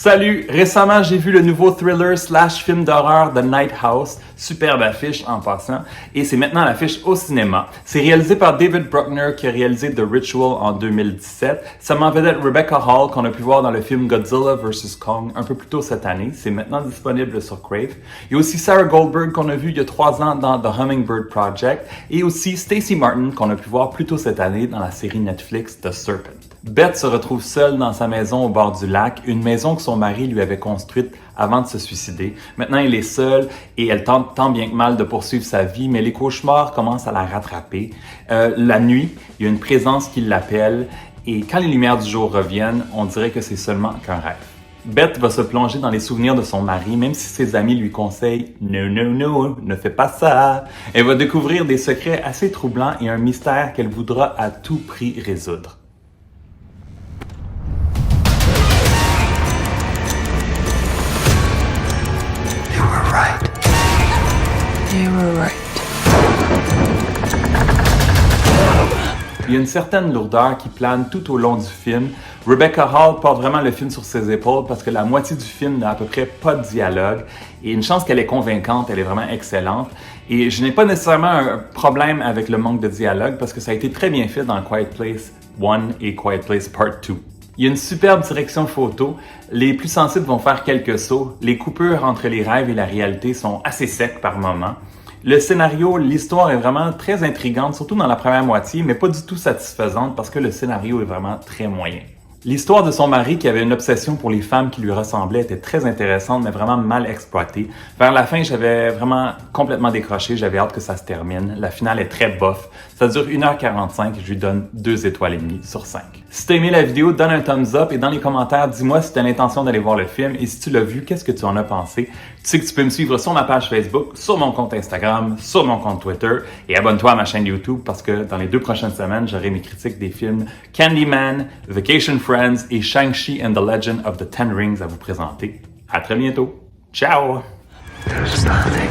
Salut! Récemment, j'ai vu le nouveau thriller / film d'horreur The Night House. Superbe affiche en passant. Et c'est maintenant à l'affiche au cinéma. C'est réalisé par David Bruckner qui a réalisé The Ritual en 2017. Ça m'en vedette Rebecca Hall qu'on a pu voir dans le film Godzilla vs. Kong un peu plus tôt cette année. C'est maintenant disponible sur Crave. Il y a aussi Sarah Goldberg qu'on a vu il y a 3 ans dans The Hummingbird Project. Et aussi Stacey Martin qu'on a pu voir plus tôt cette année dans la série Netflix The Serpent. Beth se retrouve seule dans sa maison au bord du lac, une maison que son mari lui avait construite avant de se suicider. Maintenant, elle est seule et elle tente tant bien que mal de poursuivre sa vie, mais les cauchemars commencent à la rattraper. La nuit, il y a une présence qui l'appelle et quand les lumières du jour reviennent, on dirait que c'est seulement qu'un rêve. Beth va se plonger dans les souvenirs de son mari, même si ses amis lui conseillent « No, no, no, ne fais pas ça ». Elle va découvrir des secrets assez troublants et un mystère qu'elle voudra à tout prix résoudre. You were right. Il y a une certaine lourdeur qui plane tout au long du film. Rebecca Hall porte vraiment le film sur ses épaules parce que la moitié du film n'a à peu près pas de dialogue. Et une chance qu'elle est convaincante, elle est vraiment excellente. Et je n'ai pas nécessairement un problème avec le manque de dialogue parce que ça a été très bien fait dans Quiet Place 1 et Quiet Place Part 2. Il y a une superbe direction photo. Les plus sensibles vont faire quelques sauts. Les coupures entre les rêves et la réalité sont assez secs par moments. Le scénario, l'histoire est vraiment très intrigante, surtout dans la première moitié, mais pas du tout satisfaisante parce que le scénario est vraiment très moyen. L'histoire de son mari qui avait une obsession pour les femmes qui lui ressemblaient était très intéressante, mais vraiment mal exploitée. Vers la fin, j'avais vraiment complètement décroché, j'avais hâte que ça se termine. La finale est très bof. Ça dure 1h45 et je lui donne 2 étoiles et demie sur 5. Si t'as aimé la vidéo, donne un thumbs up et dans les commentaires, dis-moi si tu as l'intention d'aller voir le film et si tu l'as vu, qu'est-ce que tu en as pensé. Tu sais que tu peux me suivre sur ma page Facebook, sur mon compte Instagram, sur mon compte Twitter et abonne-toi à ma chaîne YouTube parce que dans les 2 prochaines semaines, j'aurai mes critiques des films Candyman, Vacation Friends et Shang-Chi and the Legend of the Ten Rings à vous présenter. À très bientôt. Ciao! There is nothing.